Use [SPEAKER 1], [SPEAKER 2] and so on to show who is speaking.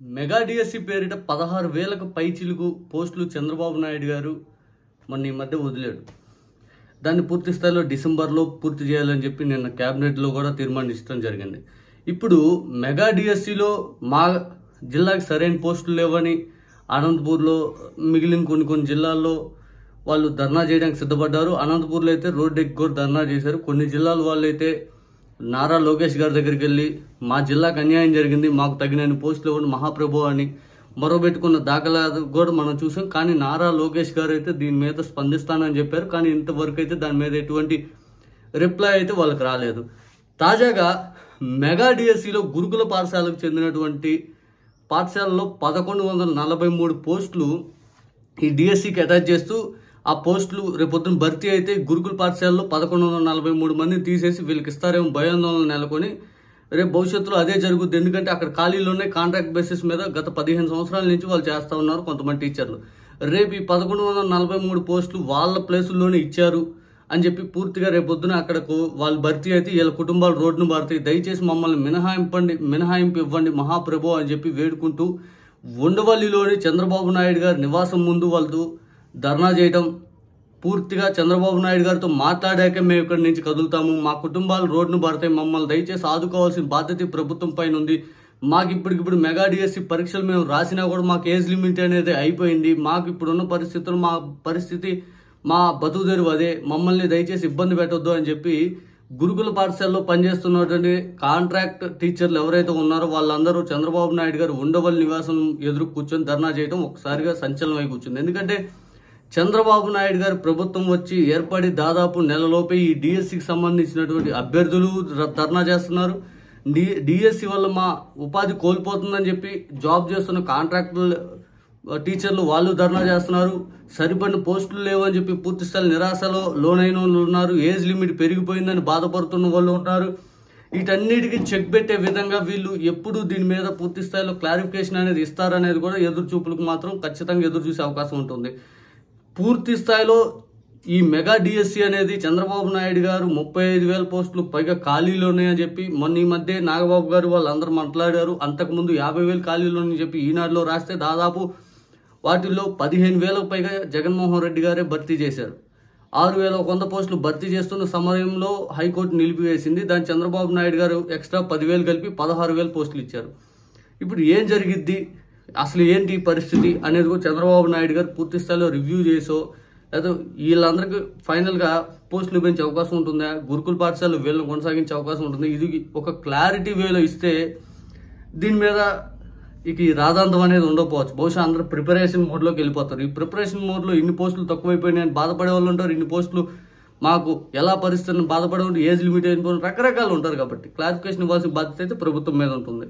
[SPEAKER 1] Mega DSC పేరిట 16,000కు పైచిలుకు పోస్టులు చంద్రబాబు నాయుడు గారు మొన్న ఈ మధ్య వదిలాడు. దాన్ని పూర్తి స్థాయిలో డిసెంబర్లో పూర్తి చేయాలని చెప్పి నిన్న క్యాబినెట్లో కూడా తీర్మానించడం జరిగింది. ఇప్పుడు మెగా డిఎస్సిలో మా జిల్లాకి సరైన పోస్టులు లేవని అనంతపూర్లో మిగిలిన కొన్ని జిల్లాల్లో వాళ్ళు ధర్నా చేయడానికి సిద్ధపడ్డారు. అనంతపూర్లో అయితే రోడ్డు ఎక్కి కూడా ధర్నా చేశారు. కొన్ని జిల్లాల వాళ్ళు అయితే నారా లోకేష్ గారి దగ్గరికి వెళ్ళి మా జిల్లాకు అన్యాయం జరిగింది, మాకు తగినన్ని పోస్టులు ఇవ్వండి మహాప్రభు అని మొరబెట్టుకున్న దాఖలా కూడా మనం చూసాం. కానీ నారా లోకేష్ గారు అయితే దీని మీద స్పందిస్తానని చెప్పారు. కానీ ఇంతవరకు అయితే దాని మీద ఎటువంటి రిప్లై అయితే వాళ్ళకి రాలేదు. తాజాగా మెగా డిఎస్సిలో గురుకుల పాఠశాలకు చెందినటువంటి పాఠశాలలో 1143 పోస్టులు ఈ డిఎస్సికి అటాచ్ చేస్తూ ఆ పోస్టులు రేపొద్దున భర్తీ అయితే గురుకుల పాఠశాలలో 1143 మందిని తీసేసి వీళ్ళకి ఇస్తారేమో భయాందోళన నెలకొని రేపు భవిష్యత్తులో అదే జరుగుద్ది. ఎందుకంటే అక్కడ ఖాళీలోనే కాంట్రాక్ట్ బేసిస్ మీద గత 15 సంవత్సరాల నుంచి వాళ్ళు చేస్తూ ఉన్నారు కొంతమంది టీచర్లు. రేపు ఈ 1143 పోస్టులు వాళ్ళ ప్లేసుల్లోనే ఇచ్చారు అని చెప్పి పూర్తిగా రేపొద్దున అక్కడకు వాళ్ళు భర్తీ అయితే వీళ్ళ కుటుంబాలు రోడ్డును మారుతాయి. దయచేసి మమ్మల్ని మినహాయింపు ఇవ్వండి మహాప్రభు అని చెప్పి వేడుకుంటూ ఉండవల్లిలోని చంద్రబాబు నాయుడు గారి నివాసం ముందు వాళ్ళు ధర్నా చేయటం, పూర్తిగా చంద్రబాబు నాయుడు గారితో మాట్లాడాక మేము ఇక్కడి నుంచి కదులుతాము, మా కుటుంబాలు రోడ్డును పడతాయి, మమ్మల్ని దయచేసి ఆదుకోవాల్సిన బాధ్యత ప్రభుత్వం పైన ఉంది, మాకు ఇప్పటికిప్పుడు మెగా డిఎస్సి పరీక్షలు మేము రాసినా కూడా మాకు ఏజ్ లిమిట్ అనేది అయిపోయింది, మాకు ఇప్పుడున్న పరిస్థితులు మా బతుకుదెరువు అదే, మమ్మల్ని దయచేసి ఇబ్బంది పెట్టొద్దు అని చెప్పి గురుకుల పాఠశాలలో పనిచేస్తున్నటువంటి కాంట్రాక్ట్ టీచర్లు ఎవరైతే ఉన్నారో వాళ్ళందరూ చంద్రబాబు నాయుడు గారు ఉండవల్లి నివాసం ఎదురు కూర్చొని ధర్నా చేయడం ఒకసారిగా సంచలనమై కూర్చుంది. ఎందుకంటే చంద్రబాబు నాయుడు గారు ప్రభుత్వం వచ్చి ఏర్పడి దాదాపు నెలలోపే ఈ డిఎస్సికి సంబంధించినటువంటి అభ్యర్థులు ధర్నా చేస్తున్నారు. డిఎస్సి వల్ల మా ఉపాధి కోల్పోతుందని చెప్పి జాబ్ చేస్తున్న కాంట్రాక్టులు టీచర్లు వాళ్ళు ధర్నా చేస్తున్నారు. సరిపడిన పోస్టులు లేవని చెప్పి పూర్తి స్థాయి నిరాశలో లోనైన వాళ్ళు ఉన్నారు. ఏజ్ లిమిట్ పెరిగిపోయిందని బాధపడుతున్న వాళ్ళు ఉన్నారు. వీటన్నిటికీ చెక్ పెట్టే విధంగా వీళ్ళు ఎప్పుడు దీని మీద పూర్తి స్థాయిలో క్లారిఫికేషన్ అనేది ఇస్తారనేది కూడా ఎదురు చూపులకు మాత్రం ఖచ్చితంగా ఎదురు చూసే అవకాశం ఉంటుంది. పూర్తి స్థాయిలో ఈ మెగా డిఎస్సి అనేది చంద్రబాబు నాయుడు గారు 35,000 పోస్టులు పైగా ఖాళీలు ఉన్నాయని చెప్పి మొన్న ఈ మధ్య నాగబాబు గారు వాళ్ళందరూ మాట్లాడారు. అంతకుముందు 50,000 ఖాళీలు అని చెప్పి ఈనాడులో రాస్తే దాదాపు వాటిల్లో 15,000కు పైగా జగన్మోహన్ రెడ్డి గారే భర్తీ చేశారు. 6,100 పోస్టులు భర్తీ చేస్తున్న సమయంలో హైకోర్టు నిలిపివేసింది. దాని చంద్రబాబు నాయుడు గారు ఎక్స్ట్రా 10,000 కలిపి 16,000 పోస్టులు ఇచ్చారు. ఇప్పుడు ఏం జరిగిద్ది, అసలు ఏంటి పరిస్థితి అనేది కూడా చంద్రబాబు నాయుడు గారు పూర్తి స్థాయిలో రివ్యూ చేసో లేదా వీళ్ళందరికీ ఫైనల్గా పోస్టులు పెంచే అవకాశం ఉంటుందా, గురుకుల పాఠశాలలో వీళ్ళని కొనసాగించే అవకాశం ఉంటుంది. ఇది ఒక క్లారిటీ వేలో ఇస్తే దీని మీద ఇక ఈ రాదాంతం అనేది ఉండకపోవచ్చు. బహుశా అందరూ ప్రిపరేషన్ మోడ్లోకి వెళ్ళిపోతారు. ఈ ప్రిపరేషన్ మోడ్లో ఇన్ని పోస్టులు తక్కువైపోయినాయని బాధపడే వాళ్ళు ఉంటారు, ఇన్ని పోస్టులు మాకు ఎలా పరిస్థితులను బాధపడే ఏజ్ లిమిట్ అయిపోయిన రకరకాలు ఉంటారు. కాబట్టి క్లారిఫికేషన్ ఇవ్వాల్సిన బాధ్యత అయితే ప్రభుత్వం మీద ఉంటుంది.